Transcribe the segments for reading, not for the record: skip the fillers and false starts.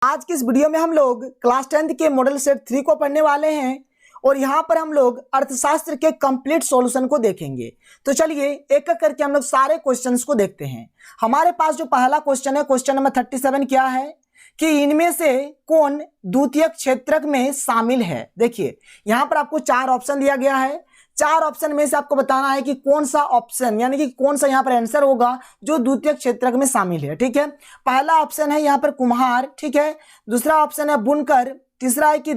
आज की इस वीडियो में हम लोग क्लास 10th के मॉडल सेट 3 को पढ़ने वाले हैं और यहाँ पर हम लोग अर्थशास्त्र के कंप्लीट सॉल्यूशन को देखेंगे। तो चलिए एक एक करके हम लोग सारे क्वेश्चंस को देखते हैं। हमारे पास जो पहला क्वेश्चन है, क्वेश्चन नंबर 37 क्या है कि इनमें से कौन द्वितीयक क्षेत्रक में शामिल है। देखिए यहाँ पर आपको 4 ऑप्शन दिया गया है। 4 ऑप्शन में से आपको बताना है कि कौन सा ऑप्शन यानी कि कौन सा यहाँ पर आंसर होगा जो द्वितीयक क्षेत्रक में शामिल है। ठीक है, पहला ऑप्शन है यहाँ पर कुम्हार, ठीक है। दूसरा ऑप्शन है बुनकर। तीसरा है कि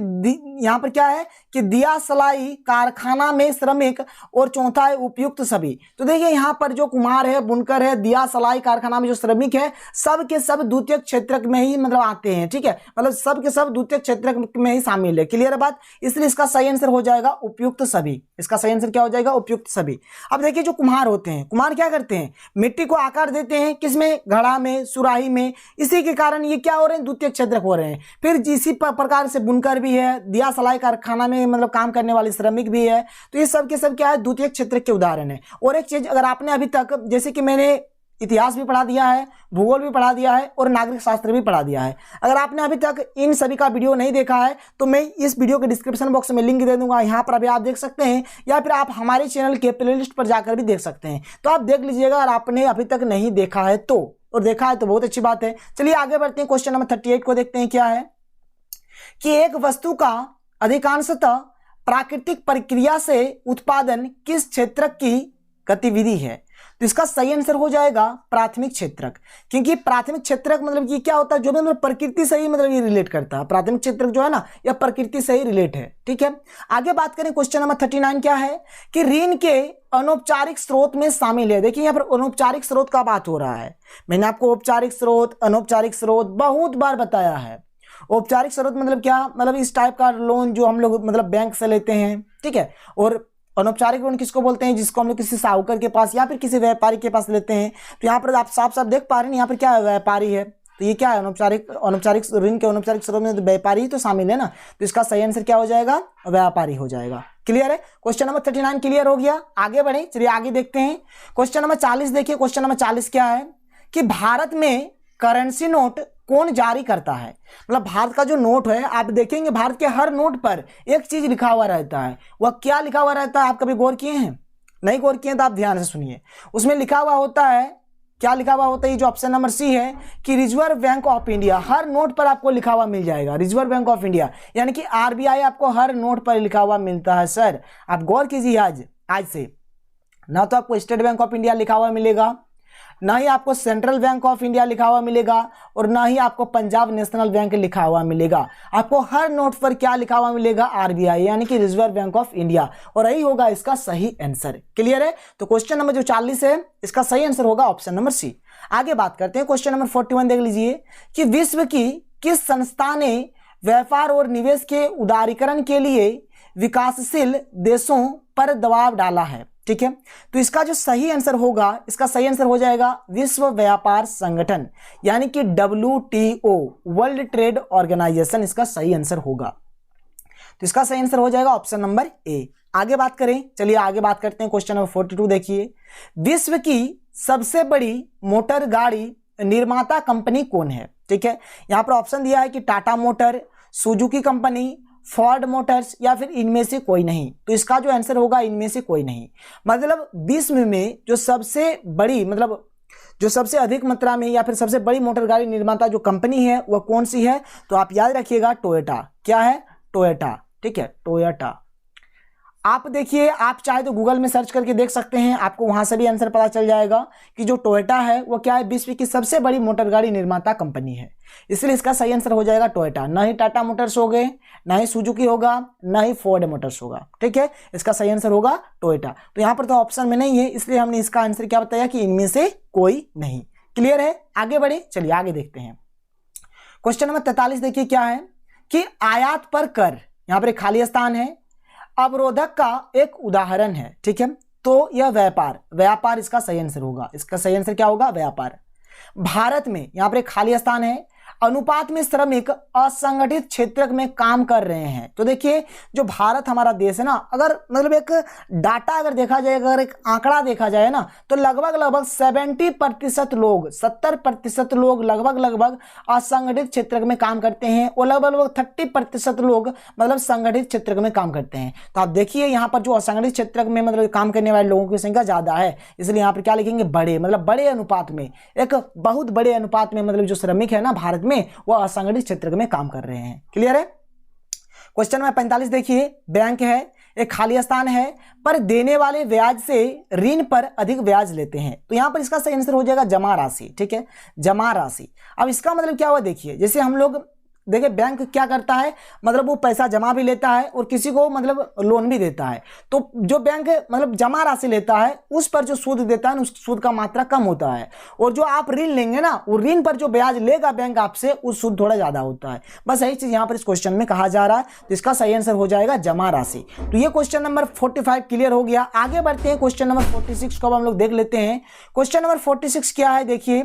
यहाँ पर क्या है कि दिया सलाई कारखाना में श्रमिक। और चौथा है उपयुक्त सभी। तो देखिए यहाँ पर जो कुम्हार है, बुनकर है, दिया सलाई कारखाना में जो श्रमिक है, सब के सब द्वितीयक क्षेत्रक में ही मतलब आते हैं। ठीक है, मतलब सब के सब द्वितीयक क्षेत्रक में ही शामिल है। क्लियर है बात। इसलिए इसका सही आंसर हो जाएगा उपयुक्त सभी। इसका सही आंसर क्या हो जाएगा? उपयुक्त सभी। अब देखिए जो कुम्हार होते हैं, कुम्हार क्या करते हैं? मिट्टी को आकार देते हैं, किसमें? घड़ा में, सुराही में। इसी के कारण ये क्या हो रहे हैं? द्वितीयक क्षेत्रक हो रहे हैं। फिर इसी प्रकार से बुनकर भी है, दिया सलाई कारखाना में मतलब काम करने वाले श्रमिक भी है। तो ये सब के सब क्या है? द्वितीयक क्षेत्रक के उदाहरण है। और एक चीज, अगर आपने अभी तक जैसे कि मैंने इतिहास भी पढ़ा दिया है, भूगोल भी पढ़ा दिया है और नागरिक शास्त्र भी पढ़ा दिया है, अगर आपने अभी तक इन सभी का वीडियो नहीं देखा है तो मैं इस वीडियो के डिस्क्रिप्शन बॉक्स में लिंक दे दूंगा, यहाँ पर अभी आप देख सकते हैं, या फिर आप हमारे चैनल के प्लेलिस्ट पर जाकर भी देख सकते हैं। तो आप देख लीजिएगा अगर आपने अभी तक नहीं देखा है तो, और देखा है तो बहुत अच्छी बात है। चलिए आगे बढ़ते हैं। क्वेश्चन नंबर 38 को देखते हैं। क्या है कि एक वस्तु का अधिकांशतः प्राकृतिक प्रक्रिया से उत्पादन किस क्षेत्रक की गतिविधि है। तो इसका सही आंसर हो जाएगा प्राथमिक क्षेत्रक। क्योंकि प्राथमिक क्षेत्रक मतलब ये क्या होता है? जो भी मतलब प्रकृति से ही मतलब ये रिलेट करता है। प्राथमिक क्षेत्रक जो है ना, यह प्रकृति से ही रिलेट है। ठीक है, आगे बात करें। क्वेश्चन नंबर 39 क्या है कि ऋण के अनौपचारिक स्रोत में शामिल है। देखिए यहाँ पर अनौपचारिक स्रोत का बात हो रहा है। मैंने आपको औपचारिक स्रोत, अनौपचारिक स्रोत बहुत बार बताया है। औपचारिक स्रोत मतलब क्या? मतलब इस टाइप का लोन जो हम लोग मतलब बैंक से लेते हैं। ठीक है, और अनौपचारिक लोन किसको बोलते हैं? जिसको हम लोग किसी साहूकार के पास या फिर किसी व्यापारी के पास लेते हैं। तो यहाँ पर आप साफ साफ देख पा रहे हैं, यहाँ पर क्या है? व्यापारी है। तो ये क्या है? अनौपचारिक ऋण के अनौपचारिक स्रोत में तो व्यापारी तो शामिल है ना। तो इसका सही आंसर क्या हो जाएगा? व्यापारी हो जाएगा। क्लियर है? क्वेश्चन नंबर 39 क्लियर हो गया। आगे बढ़े, चलिए आगे देखते हैं। क्वेश्चन नंबर 40 देखिए। क्वेश्चन नंबर 40 क्या है कि भारत में करेंसी नोट कौन जारी करता है। मतलब भारत का जो नोट है, आप देखेंगे भारत के हर नोट पर एक चीज लिखा हुआ रहता है। वह क्या लिखा हुआ रहता है? आप कभी गौर किए हैं? नहीं गौर किए तो आप ध्यान से सुनिए। उसमें लिखा हुआ होता है, क्या लिखा हुआ होता है? ये जो ऑप्शन नंबर सी है कि reserve bank of India. Her note पर आपको लिखा हुआ मिल जाएगा रिजर्व बैंक ऑफ इंडिया, यानी कि आरबीआई आपको हर नोट पर लिखा हुआ मिलता है। सर आप गौर कीजिए, आज से ना तो आपको स्टेट बैंक ऑफ इंडिया लिखा हुआ मिलेगा, ना ही आपको सेंट्रल बैंक ऑफ इंडिया लिखा हुआ मिलेगा, और ना ही आपको पंजाब नेशनल बैंक लिखा हुआ मिलेगा। आपको हर नोट पर क्या लिखा हुआ मिलेगा? आरबीआई, यानी कि रिजर्व बैंक ऑफ इंडिया। और यही होगा इसका सही आंसर। क्लियर है? तो क्वेश्चन नंबर जो 40 है, इसका सही आंसर होगा ऑप्शन नंबर सी। आगे बात करते हैं। क्वेश्चन नंबर 41 देख लीजिए कि विश्व की किस संस्था ने व्यापार और निवेश के उदारीकरण के लिए विकासशील देशों पर दबाव डाला है। ठीक है, तो इसका जो सही आंसर होगा, इसका सही आंसर हो जाएगा विश्व व्यापार संगठन, यानी कि WTO, वर्ल्ड ट्रेड ऑर्गेनाइजेशन। इसका सही आंसर होगा। तो इसका सही आंसर हो जाएगा ऑप्शन नंबर ए। आगे बात करें, चलिए आगे बात करते हैं। क्वेश्चन नंबर 42 देखिए। विश्व की सबसे बड़ी मोटर गाड़ी निर्माता कंपनी कौन है? ठीक है, यहां पर ऑप्शन दिया है कि Tata motor, Suzuki company, Ford Motors, या फिर इनमें से कोई नहीं। तो इसका जो आंसर होगा इनमें से कोई नहीं। मतलब विश्व में जो सबसे बड़ी मतलब जो सबसे अधिक मात्रा में या फिर सबसे बड़ी मोटर गाड़ी निर्माता जो कंपनी है वह कौन सी है? तो आप याद रखिएगा टोयोटा। क्या है? टोयोटा। ठीक है, टोयोटा। आप देखिए, आप चाहे तो गूगल में सर्च करके देख सकते हैं, आपको वहां से भी आंसर पता चल जाएगा कि जो टोयोटा है वो क्या है? विश्व की सबसे बड़ी मोटर गाड़ी निर्माता कंपनी है। इसलिए इसका सही आंसर हो जाएगा टोयोटा। ना ही टाटा मोटर्स हो गए, ना ही सुजुकी होगा, ना ही फोर्ड मोटर्स होगा। ठीक है, इसका सही आंसर होगा टोयोटा। तो यहाँ पर तो ऑप्शन में नहीं है, इसलिए हमने इसका आंसर क्या बताया कि इनमें से कोई नहीं। क्लियर है? आगे बढ़े, चलिए आगे देखते हैं। क्वेश्चन नंबर 43 देखिए। क्या है कि आयात पर कर, यहाँ पर एक खाली स्थान है, अवरोधक का एक उदाहरण है। ठीक है, तो यह व्यापार इसका सही आंसर होगा। इसका सही आंसर क्या होगा? व्यापार। भारत में, यहां पर एक खाली स्थान है, अनुपात में श्रमिक असंगठित क्षेत्र में काम कर रहे हैं। तो देखिए जो भारत हमारा देश है ना, अगर मतलब एक डाटा अगर देखा जाए, अगर एक आंकड़ा देखा जाए ना, तो लगभग 70% लोग, 70% लोग लगभग असंगठित क्षेत्र में काम करते हैं और लगभग 30% लोग मतलब संगठित क्षेत्र में काम करते हैं। तो आप देखिए यहाँ पर जो असंगठित क्षेत्र में मतलब काम करने वाले लोगों की संख्या ज्यादा है, इसलिए यहाँ पर क्या लिखेंगे, बड़े, मतलब बड़े अनुपात में, एक बहुत बड़े अनुपात में मतलब जो श्रमिक है ना भारत में, वो असंगठित क्षेत्र में काम कर रहे हैं। क्लियर है। क्वेश्चन नंबर 45 देखिए, बैंक है, एक खाली स्थान है, पर देने वाले ब्याज से ऋण पर अधिक ब्याज लेते हैं। तो यहां पर इसका सही आंसर हो जाएगा जमा राशि। ठीक है, जमा राशि। अब इसका मतलब क्या हुआ, देखिए जैसे हम लोग देखिए बैंक क्या करता है, मतलब वो पैसा जमा भी लेता है और किसी को मतलब लोन भी देता है। तो जो बैंक मतलब जमा राशि लेता है उस पर जो सूद देता है उस सूद का मात्रा कम होता है, और जो आप ऋण लेंगे ना, वो ऋण पर जो ब्याज लेगा बैंक आपसे, उस सूद थोड़ा ज्यादा होता है। बस यही चीज यहाँ पर इस क्वेश्चन में कहा जा रहा है। तो इसका सही आंसर हो जाएगा जमा राशि। तो ये क्वेश्चन नंबर 45 क्लियर हो गया। आगे बढ़ते हैं, क्वेश्चन नंबर 46 को हम लोग देख लेते हैं। क्वेश्चन नंबर 46 क्या है, देखिए,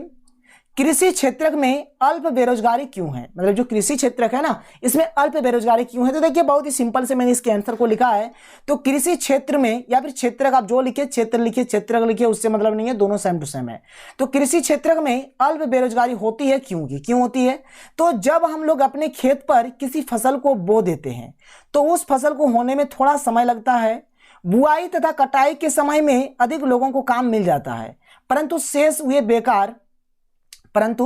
कृषि क्षेत्र में अल्प बेरोजगारी क्यों है, मतलब जो कृषि क्षेत्र है ना, इसमें अल्प बेरोजगारी क्यों है। तो देखिए बहुत ही सिंपल से मैंने इसके आंसर को लिखा है। तो कृषि क्षेत्र में, या फिर क्षेत्र आप जो लिखे, क्षेत्र लिखिए, क्षेत्र लिखिए, उससे मतलब नहीं है, दोनों सेम टू सेम है। तो कृषि क्षेत्र में अल्प बेरोजगारी होती है, क्यों होती है। तो जब हम लोग अपने खेत पर किसी फसल को बो देते हैं तो उस फसल को होने में थोड़ा समय लगता है। बुआई तथा कटाई के समय में अधिक लोगों को काम मिल जाता है, परंतु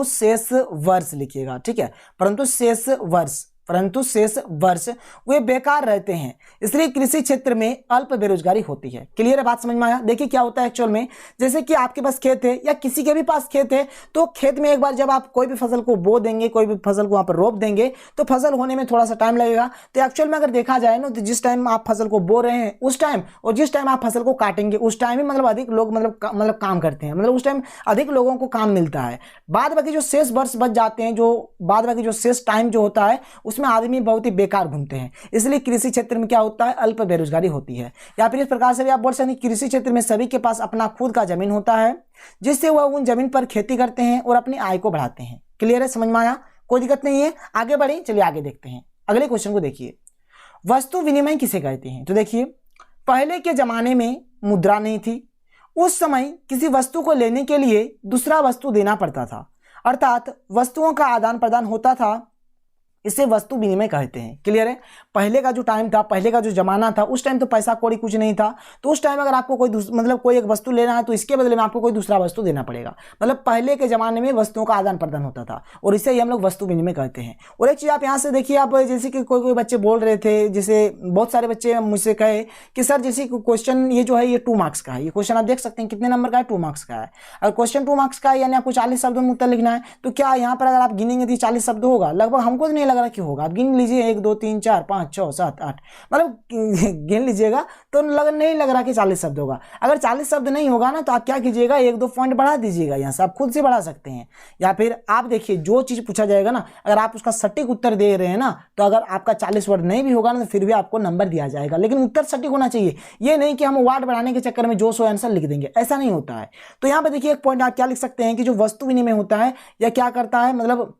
शेष वर्ष लिखिएगा। ठीक है, परंतु शेष वर्ष वे बेकार रहते हैं, इसलिए कृषि क्षेत्र में अल्प बेरोजगारी होती है। क्लियर है, बात समझ में आया। देखिए क्या होता है एक्चुअल में, जैसे कि आपके पास खेत है या किसी के भी पास खेत है, तो खेत में एक बार जब आप कोई भी फसल को बो देंगे, कोई भी फसल को वहां पर रोप देंगे, तो फसल होने में थोड़ा सा टाइम लगेगा। तो एक्चुअल में अगर देखा जाए ना, तो जिस टाइम आप फसल को बो रहे हैं उस टाइम, और जिस टाइम आप फसल को काटेंगे उस टाइम ही मतलब अधिक लोग मतलब काम करते हैं, मतलब उस टाइम अधिक लोगों को काम मिलता है। बाद बाकी जो शेष वर्ष बच जाते हैं, जो बाद बाकी जो शेष टाइम जो होता है, उसमें आदमी बहुत ही बेकार घूमते हैं। इसलिए कृषि क्षेत्र में क्या होता है, अल्प बेरोजगारी होती है। या फिर इस प्रकार से भी आप बोल सकते हैं, कृषि क्षेत्र में सभी के पास अपना खुद का जमीन होता है, जिससे वह उन जमीन पर खेती करते हैं और अपनी आय को बढ़ाते हैं। क्लियर है, समझ में आया, कोई दिक्कत नहीं है। आगे बढ़े, चलिए आगे देखते हैं। अगले क्वेश्चन को देखिए, वस्तु विनिमय किसे कहते हैं। तो देखिए पहले के जमाने में मुद्रा नहीं थी, उस समय किसी वस्तु को लेने के लिए दूसरा वस्तु देना पड़ता था, अर्थात वस्तुओं का आदान प्रदान होता था, इसे वस्तु विनिमय कहते हैं। क्लियर है। पहले का जो टाइम था, पहले का जो जमाना था, उस टाइम तो पैसा कौड़ी कुछ नहीं था, तो उस टाइम अगर आपको कोई एक वस्तु लेना है तो इसके बदले में आपको कोई दूसरा वस्तु देना पड़ेगा। मतलब पहले के जमाने में वस्तुओं का आदान प्रदान होता था, और इसे ही हम लोग वस्तु विनिमय कहते हैं। और एक चीज आप यहाँ से देखिए, आप जैसे कि कोई बच्चे बोल रहे थे, जैसे बहुत सारे बच्चे मुझसे कहे कि सर जैसे क्वेश्चन ये जो है ये 2 मार्क्स का है, ये क्वेश्चन आप देख सकते हैं कितने नंबर का है, 2 मार्क्स का है। अगर क्वेश्चन 2 मार्क्स का है, यानी आपको 40 शब्दों में उत्तर लिखना है, तो क्या यहाँ पर अगर आप गिनेंगे तो 40 शब्द होगा? लगभग हमको तो नहीं लग रहा कि होगा। आप गिन लीजिए 1 2 3 4 5 6 7 8, मतलब गिन लीजिएगा तो नहीं लग रहा कि 40 शब्द होगा। अगर 40 शब्द नहीं होगा ना, तो आप क्या कीजिएगा, 1-2 पॉइंट बढ़ा दीजिएगा, यहाँ से आप खुद से बढ़ा सकते हैं। या फिर आप देखिए जो चीज पूछा जाएगा ना, अगर आप उसका सटीक उत्तर दे रहे हैं ना, तो अगर आपका 40 वर्ड नहीं भी होगा ना, तो फिर भी आपको नंबर दिया जाएगा, लेकिन उत्तर सटीक होना चाहिए। ये नहीं कि हम वर्ड बढ़ाने के चक्कर में जो सो आंसर लिख देंगे, ऐसा नहीं होता है। तो यहाँ पे देखिए एक पॉइंट आप क्या लिख सकते हैं कि जो वस्तु विनिमय होता है या क्या करता है, मतलब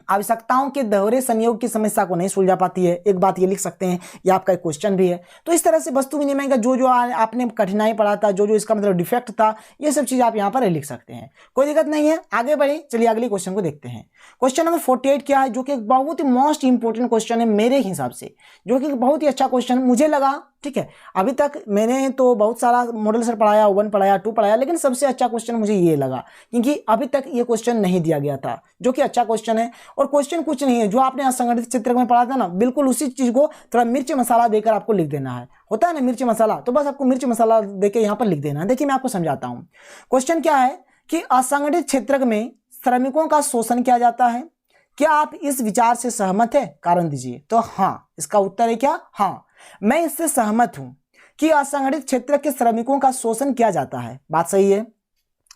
आवश्यकताओं के दोहरे संयोग की समस्या को नहीं सुलझा पाती है। एक बात ये लिख सकते हैं, ये आपका एक क्वेश्चन भी है। तो इस तरह से वस्तु विनिमय का जो आपने कठिनाई पढ़ा था, जो इसका मतलब डिफेक्ट था, ये सब चीज आप यहाँ पर लिख सकते हैं, कोई दिक्कत नहीं है। आगे बढ़े, चलिए अगले क्वेश्चन को देखते हैं। क्वेश्चन नंबर 48 क्या है, जो कि एक बहुत ही मोस्ट इंपोर्टेंट क्वेश्चन है मेरे हिसाब से, जो कि बहुत ही अच्छा क्वेश्चन मुझे लगा। ठीक है, अभी तक मैंने तो बहुत सारा मॉडल सर पढ़ाया, 1 पढ़ाया, 2 पढ़ाया, लेकिन सबसे अच्छा क्वेश्चन मुझे ये लगा, क्योंकि अभी तक ये क्वेश्चन नहीं दिया गया था, जो कि अच्छा क्वेश्चन है। और क्वेश्चन कुछ नहीं है, जो आपने असंगठित क्षेत्र में पढ़ा था ना, बिल्कुल उसी चीज को थोड़ा मिर्च मसाला देकर आपको लिख देना है। होता है ना मिर्च मसाला, तो बस आपको मिर्च मसाला देकर यहाँ पर लिख देना है। देखिए मैं आपको समझाता हूँ। क्वेश्चन क्या है कि असंगठित क्षेत्र में श्रमिकों का शोषण किया जाता है। क्या आप इस विचार से सहमत है? कारण दीजिए। तो हाँ, इसका उत्तर है क्या? हाँ, मैं इससे सहमत हूं कि असंगठित क्षेत्र के श्रमिकों का शोषण किया जाता है। बात सही है,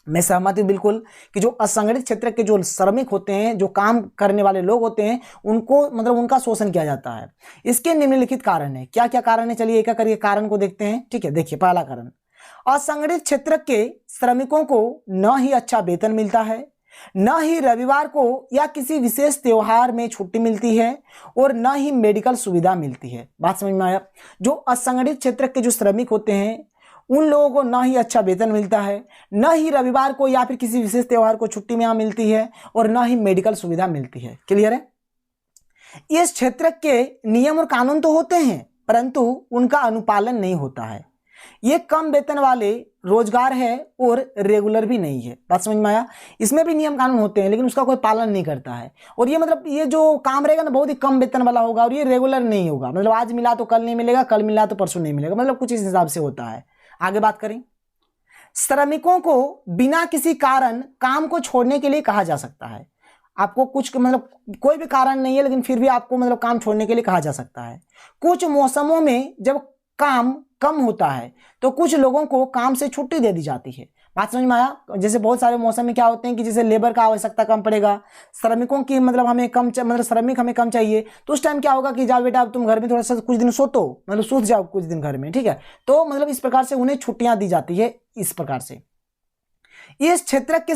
मैं सहमत हूं बिल्कुल कि जो असंगठित क्षेत्र के जो श्रमिक होते हैं, जो काम करने वाले लोग होते हैं, उनको मतलब उनका शोषण किया जाता है। इसके निम्नलिखित कारण है। क्या क्या कारण है, चलिए एक एक करके कारण को देखते हैं। ठीक है, देखिए पहला कारण, असंगठित क्षेत्र के श्रमिकों को न ही अच्छा वेतन मिलता है, न ही रविवार को या किसी विशेष त्योहार में छुट्टी मिलती है और न ही मेडिकल सुविधा मिलती है। बात समझ में आया। जो असंगठित क्षेत्र के जो श्रमिक होते हैं उन लोगों को न ही अच्छा वेतन मिलता है, न ही रविवार को या फिर किसी विशेष त्योहार को छुट्टी में मिलती है और न ही मेडिकल सुविधा मिलती है। क्लियर है। इस क्षेत्र के नियम और कानून तो होते हैं परंतु उनका अनुपालन नहीं होता है। ये कम वेतन वाले रोजगार है और रेगुलर भी नहीं है। बात समझ में आया। इसमें भी नियम कानून होते हैं लेकिन उसका कोई पालन नहीं करता है। और ये मतलब ये जो काम रहेगा ना बहुत ही कम वेतन वाला होगा और ये रेगुलर नहीं होगा। मतलब आज मिला तो कल नहीं मिलेगा, कल मिला तो परसों नहीं मिलेगा, मतलब कुछ इस हिसाब से होता है। आगे बात करें। श्रमिकों को बिना किसी कारण काम को छोड़ने के लिए कहा जा सकता है। आपको कुछ मतलब कोई भी कारण नहीं है लेकिन फिर भी आपको मतलब काम छोड़ने के लिए कहा जा सकता है। कुछ मौसमों में जब काम कम होता है तो कुछ लोगों को काम से छुट्टी दे दी जाती है। बात समझ में आया। जैसे बहुत सारे मौसम में क्या होते हैं कि जैसे लेबर का आवश्यकता कम पड़ेगा, श्रमिकों की मतलब हमें कम मतलब श्रमिक हमें कम चाहिए, तो उस टाइम क्या होगा कि जाओ बेटा अब तुम घर में थोड़ा सा कुछ दिन सोतो, मतलब सूत जाओ कुछ दिन घर में, ठीक है। तो मतलब इस प्रकार से उन्हें छुट्टियां दी जाती है। इस प्रकार से इस क्षेत्र के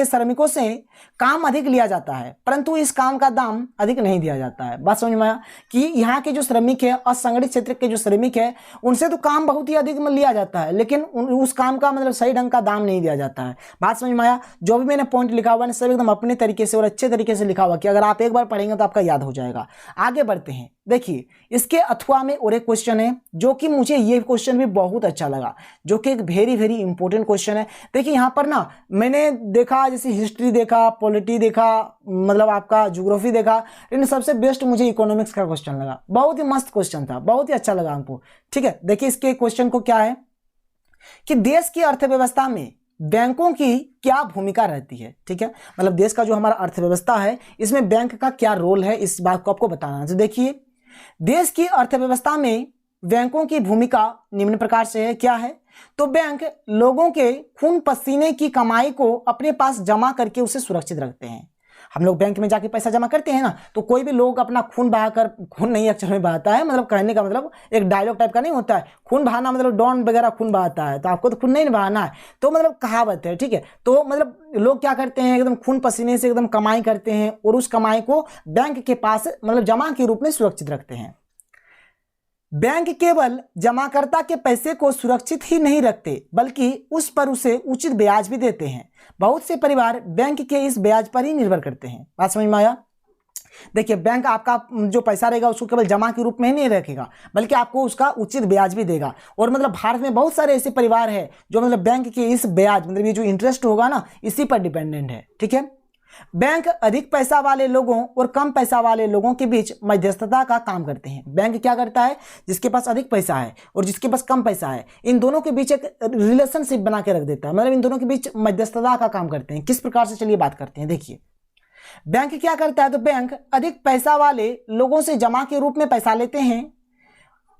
श्रमिकों से काम अधिक लिया जाता है परंतु इस काम का दाम अधिक नहीं दिया जाता है। बात समझ में आया कि यहाँ के जो श्रमिक है, असंगठित क्षेत्र के जो श्रमिक है, उनसे तो काम बहुत ही अधिक लिया जाता है लेकिन उस काम का मतलब सही ढंग का दाम नहीं दिया जाता है। बात समझ में आया। जो भी मैंने पॉइंट लिखा हुआ है सब एकदम अपने तरीके से और अच्छे तरीके से लिखा हुआ कि अगर आप एक बार पढ़ेंगे तो आपका याद हो जाएगा। आगे बढ़ते हैं। देखिए इसके अथवा में और एक क्वेश्चन है जो कि मुझे ये क्वेश्चन भी बहुत अच्छा लगा, जो कि एक वेरी वेरी इंपॉर्टेंट क्वेश्चन है। देखिए यहाँ पर ना मैंने देखा जैसे हिस्ट्री देखा, पॉलिटी देखा, मतलब आपका ज्योग्राफी देखा, लेकिन सबसे बेस्ट मुझे इकोनॉमिक्स का क्वेश्चन लगा। बहुत ही मस्त क्वेश्चन था, बहुत ही अच्छा लगा हमको। ठीक है, देखिए इसके क्वेश्चन को क्या है कि देश की अर्थव्यवस्था में बैंकों की क्या भूमिका रहती है। ठीक है, मतलब देश का जो हमारा अर्थव्यवस्था है इसमें बैंक का क्या रोल है, इस बात को आपको बताना है। तो देखिए देश की अर्थव्यवस्था में बैंकों की भूमिका निम्न प्रकार से है। क्या है तो बैंक लोगों के खून पसीने की कमाई को अपने पास जमा करके उसे सुरक्षित रखते हैं। हम लोग बैंक में जाके पैसा जमा करते हैं ना, तो कोई भी लोग अपना खून बहाकर, खून नहीं एक्चुअल में बहाता है, मतलब कहने का मतलब एक डायलॉग टाइप का नहीं होता है, खून बहाना मतलब डॉन वगैरह खून बहाता है, तो आपको तो खून नहीं बहाना है, तो मतलब कहावत है। ठीक है, तो मतलब लोग क्या करते हैं एकदम खून पसीने से एकदम कमाई करते हैं और उस कमाई को बैंक के पास मतलब जमा के रूप में सुरक्षित रखते हैं। बैंक केवल जमाकर्ता के पैसे को सुरक्षित ही नहीं रखते बल्कि उस पर उसे उचित ब्याज भी देते हैं। बहुत से परिवार बैंक के इस ब्याज पर ही निर्भर करते हैं। बात समझ में आया। देखिए बैंक आपका जो पैसा रहेगा उसको केवल जमा के रूप में ही नहीं रखेगा बल्कि आपको उसका उचित ब्याज भी देगा। और मतलब भारत में बहुत सारे ऐसे परिवार है जो मतलब बैंक के इस ब्याज मतलब ये जो इंटरेस्ट होगा ना इसी पर डिपेंडेंट है। ठीक है, बैंक अधिक पैसा वाले लोगों और कम पैसा वाले लोगों के बीच मध्यस्थता का काम करते हैं। बैंक क्या करता है, जिसके पास अधिक पैसा है और जिसके पास कम पैसा है इन दोनों के बीच एक रिलेशनशिप बना के रख देता है, मतलब इन दोनों के बीच मध्यस्थता का काम करते हैं। किस प्रकार से, चलिए बात करते हैं। देखिए बैंक क्या करता है तो बैंक अधिक पैसा वाले लोगों से जमा के रूप में पैसा लेते हैं,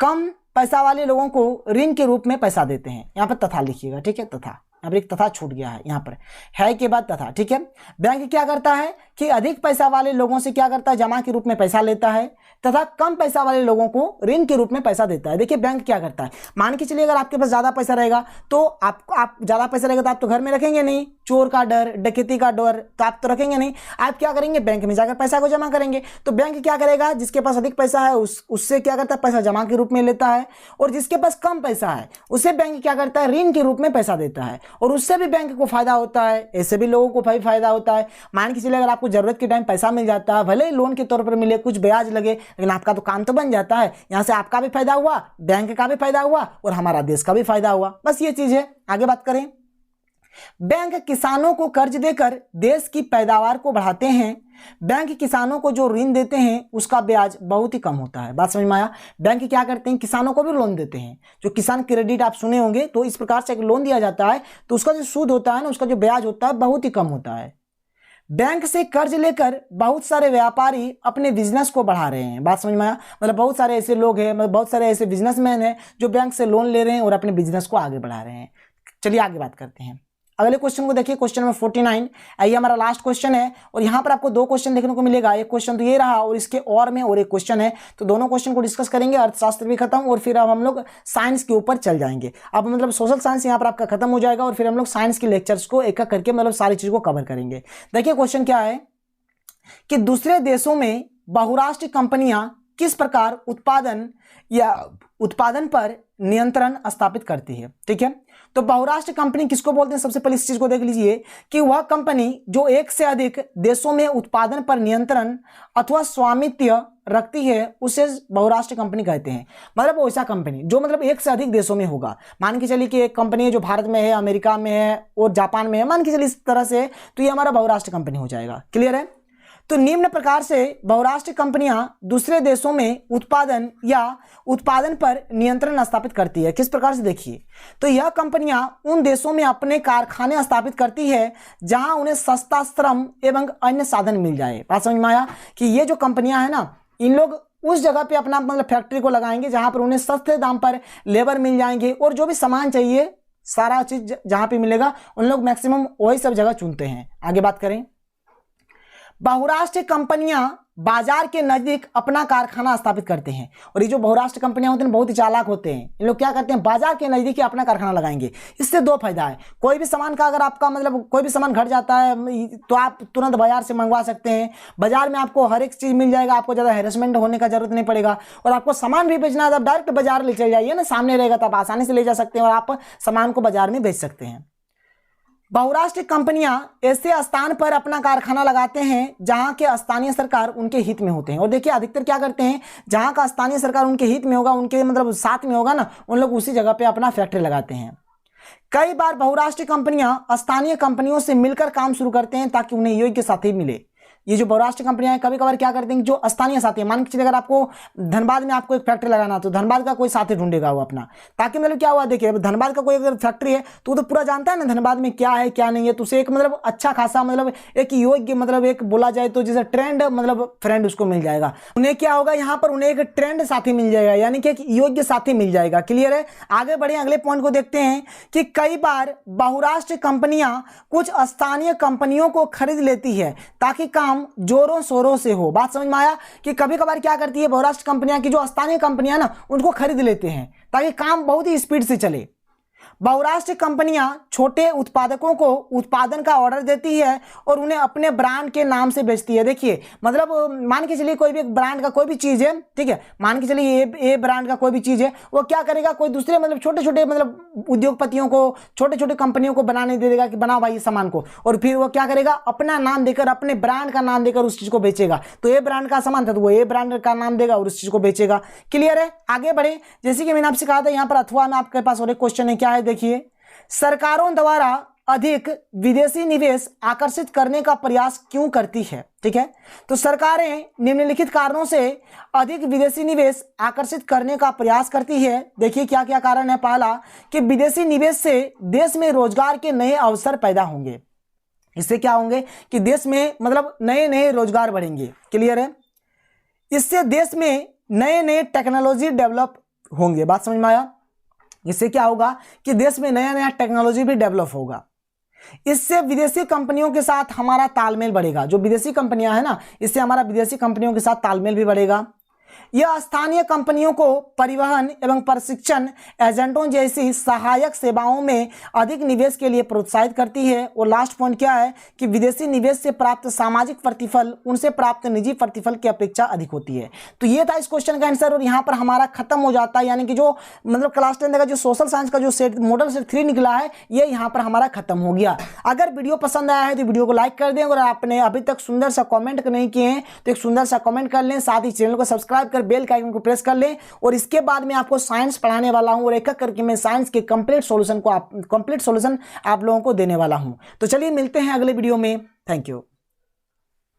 कम पैसा वाले लोगों को ऋण के रूप में पैसा देते हैं। यहाँ पर तथा लिखिएगा। ठीक है, तथा यहाँ पर एक तथा छूट गया है, यहाँ पर है के बाद तथा। ठीक है, बैंक क्या करता है कि अधिक पैसा वाले लोगों से क्या करता है, जमा के रूप में पैसा लेता है तथा कम पैसा वाले लोगों को ऋण के रूप में पैसा देता है। देखिए बैंक क्या करता है, मान के चलिए अगर आपके पास ज्यादा पैसा रहेगा तो आप ज्यादा पैसा रहेगा तो आप तो घर में रखेंगे नहीं, चोर का डर, डकैती का डर, तो आप तो रखेंगे नहीं। आप क्या करेंगे, बैंक में जाकर पैसा को जमा करेंगे। तो बैंक क्या करेगा, जिसके पास अधिक पैसा है उससे क्या करता है, पैसा जमा के रूप में लेता है, और जिसके पास कम पैसा है उसे बैंक क्या करता है, ऋण के रूप में पैसा देता है, और उससे भी बैंक को फायदा होता है, ऐसे भी लोगों को फायदा होता है। मान के चलिए अगर आपको जरूरत के टाइम पैसा मिल जाता है, भले ही लोन के तौर पर मिले, कुछ ब्याज लगे, लेकिन आपका तो काम तो बन जाता है। यहां से आपका भी फायदा हुआ, बैंक का भी फायदा हुआ और हमारा देश का भी फायदा हुआ। बस ये चीज है। आगे बात करें। बैंक किसानों को कर्ज देकर देश की पैदावार को बढ़ाते हैं। बैंक किसानों को जो ऋण देते हैं उसका ब्याज बहुत ही कम होता है। बात समझ में आया। बैंक क्या करते हैं, किसानों को भी लोन देते हैं। जो किसान क्रेडिट आप सुने होंगे, तो इस प्रकार से एक लोन दिया जाता है तो उसका जो सूद होता है ना, उसका जो ब्याज होता है बहुत ही कम होता है। बैंक से कर्ज लेकर बहुत सारे व्यापारी अपने बिजनेस को बढ़ा रहे हैं। बात समझ में आया। मतलब बहुत सारे ऐसे लोग हैं, मतलब बहुत सारे ऐसे बिजनेसमैन हैं जो बैंक से लोन ले रहे हैं और अपने बिजनेस को आगे बढ़ा रहे हैं। चलिए आगे बात करते हैं। अगले क्वेश्चन को देखिए, क्वेश्चन नंबर 49, ये हमारा लास्ट क्वेश्चन है और यहाँ पर आपको 2 क्वेश्चन देखने को मिलेगा। एक क्वेश्चन तो ये रहा और इसके और में और एक क्वेश्चन है, तो दोनों क्वेश्चन को डिस्कस करेंगे, अर्थशास्त्र भी खत्म और फिर अब हम लोग साइंस के ऊपर चल जाएंगे। अब मतलब सोशल साइंस यहाँ पर आपका खत्म हो जाएगा और फिर हम लोग साइंस के लेक्चर्स को एक एक करके मतलब सारी चीज को कवर करेंगे। देखिए क्वेश्चन क्या है कि दूसरे देशों में बहुराष्ट्रीय कंपनियां किस प्रकार उत्पादन पर नियंत्रण स्थापित करती है। ठीक है, तो बहुराष्ट्रीय कंपनी किसको बोलते हैं? सबसे पहले इस चीज को देख लीजिए कि वह कंपनी जो एक से अधिक देशों में उत्पादन पर नियंत्रण अथवा स्वामित्व रखती है उसे बहुराष्ट्रीय कंपनी कहते हैं। मतलब वैसा कंपनी जो मतलब एक से अधिक देशों में होगा। मान के चलिए कि एक कंपनी है जो भारत में है, अमेरिका में है और जापान में है, मान के चलिए इस तरह से, तो ये हमारा बहुराष्ट्रीय कंपनी हो जाएगा। क्लियर है? तो निम्न प्रकार से बहुराष्ट्रीय कंपनियां दूसरे देशों में उत्पादन पर नियंत्रण स्थापित करती है। किस प्रकार से? देखिए, तो यह कंपनियां उन देशों में अपने कारखाने स्थापित करती है जहां उन्हें सस्ता श्रम एवं अन्य साधन मिल जाए। बात समझ में आया कि ये जो कंपनियां हैं ना, इन लोग उस जगह पे अपना मतलब फैक्ट्री को लगाएंगे जहां पर उन्हें सस्ते दाम पर लेबर मिल जाएंगे और जो भी सामान चाहिए सारा चीज जहां पे मिलेगा उन लोग मैक्सिमम वही सब जगह चुनते हैं। आगे बात करें, बहुराष्ट्रीय कंपनियां बाजार के नजदीक अपना कारखाना स्थापित करते हैं। और ये जो बहुराष्ट्रीय कंपनियां होती हैं बहुत ही चालाक होते हैं। इन लोग क्या करते हैं? बाजार के नजदीक ही अपना कारखाना लगाएंगे। इससे 2 फायदा है। कोई भी सामान का अगर आपका मतलब कोई भी सामान घट जाता है तो आप तुरंत बाजार से मंगवा सकते हैं। बाजार में आपको हर एक चीज मिल जाएगा, आपको ज्यादा हेरसमेंट होने का जरूरत नहीं पड़ेगा। और आपको सामान भी बेचना है तो डायरेक्ट बाजार ले चले जाइए ना, सामने रहेगा तो आप आसानी से ले जा सकते हैं और आप सामान को बाजार में बेच सकते हैं। बहुराष्ट्रीय कंपनियां ऐसे स्थान पर अपना कारखाना लगाते हैं जहां के स्थानीय सरकार उनके हित में होते हैं। और देखिए अधिकतर क्या करते हैं, जहां का स्थानीय सरकार उनके हित में होगा, उनके मतलब साथ में होगा ना, उन लोग उसी जगह पे अपना फैक्ट्री लगाते हैं। कई बार बहुराष्ट्रीय कंपनियां स्थानीय कंपनियों से मिलकर काम शुरू करते हैं ताकि उन्हें योग्य साथी मिले। ये जो बहुराष्ट्रीय कंपनियां हैं कभी कभार क्या करते हैं, जो स्थानीय साथी है, मान के चलिए अगर आपको धनबाद में आपको एक फैक्ट्री लगाना तो धनबाद का कोई साथी ढूंढेगा वो अपना, ताकि मतलब क्या हुआ, देखिए धनबाद का कोई अगर फैक्ट्री है तो वो तो पूरा जानता है ना धनबाद में क्या है क्या नहीं है, तो उसे एक मतलब अच्छा खासा मतलब एक योग्य मतलब एक बोला जाए तो जैसे ट्रेंड मतलब फ्रेंड उसको मिल जाएगा। उन्हें क्या होगा, यहाँ पर उन्हें एक ट्रेंड साथी मिल जाएगा, यानी कि एक योग्य साथी मिल जाएगा। क्लियर है? आगे बढ़े, अगले पॉइंट को देखते हैं कि कई बार बहुराष्ट्रीय कंपनियां कुछ स्थानीय कंपनियों को खरीद लेती है ताकि काम जोरों शोरों से हो। बात समझ में आया कि कभी कभार क्या करती है बहुराष्ट्रीय कंपनियां की जो स्थानीय कंपनियां ना उनको खरीद लेते हैं ताकि काम बहुत ही स्पीड से चले। बहुराष्ट्रीय कंपनियां छोटे उत्पादकों को उत्पादन का ऑर्डर देती है और उन्हें अपने ब्रांड के नाम से बेचती है। देखिए मतलब मान के चलिए कोई भी एक ब्रांड का कोई भी चीज है, ठीक है, मान के चलिए ए ब्रांड का कोई भी चीज है, वो क्या करेगा, कोई दूसरे मतलब छोटे छोटे मतलब उद्योगपतियों को, छोटे छोटे कंपनियों को बनाने दे देगा कि बनाओ भाई इस सामान को, और फिर वो क्या करेगा, अपना नाम देकर, अपने ब्रांड का नाम देकर उस चीज को बेचेगा। तो ए ब्रांड का सामान था तो वो ए ब्रांड का नाम देगा और उस चीज को बेचेगा। क्लियर है? आगे बढ़े, जैसे कि मैंने आपसे कहा था यहाँ पर अथवा में आपके पास और एक क्वेश्चन है, क्या है देखिए, सरकारों द्वारा अधिक विदेशी निवेश आकर्षित करने का प्रयास क्यों करती है। ठीक है, तो सरकारें निम्नलिखित कारणों से अधिक विदेशी निवेश आकर्षित करने का प्रयास करती है। देखिए क्या क्या कारण है। पहला कि विदेशी निवेश से देश में रोजगार के नए अवसर पैदा होंगे। इससे क्या होंगे कि देश में मतलब नए नए रोजगार बढ़ेंगे। क्लियर है? इससे देश में नए नए टेक्नोलॉजी डेवलप होंगे। बात समझ में आया? इससे क्या होगा कि देश में नया नया टेक्नोलॉजी भी डेवलप होगा। इससे विदेशी कंपनियों के साथ हमारा तालमेल बढ़ेगा। जो विदेशी कंपनियां हैं ना, इससे हमारा विदेशी कंपनियों के साथ तालमेल भी बढ़ेगा। यह स्थानीय कंपनियों को परिवहन एवं प्रशिक्षण एजेंटों जैसी सहायक सेवाओं में अधिक निवेश के लिए प्रोत्साहित करती है। और लास्ट पॉइंट क्या है कि विदेशी निवेश से प्राप्त सामाजिक प्रतिफल उनसे प्राप्त निजी प्रतिफल की अपेक्षा अधिक होती है। तो ये था इस क्वेश्चन का आंसर और यहाँ पर हमारा खत्म हो जाता है, यानी कि जो मतलब क्लास 10 का जो सोशल साइंस का जो सेट मॉडल सेट 3 निकला है ये यहाँ पर हमारा खत्म हो गया। अगर वीडियो पसंद आया है तो वीडियो को लाइक कर दें। अगर आपने अभी तक सुंदर सा कॉमेंट नहीं किए हैं तो एक सुंदर सा कॉमेंट कर लें, साथ ही चैनल को सब्सक्राइब कर बेल का आइकन को प्रेस कर लें। और इसके बाद मैं आपको साइंस पढ़ाने वाला हूं और एक एक करके मैं साइंस के कंप्लीट सॉल्यूशन आप लोगों को देने वाला हूं। तो चलिए मिलते हैं अगले वीडियो में। Thank you.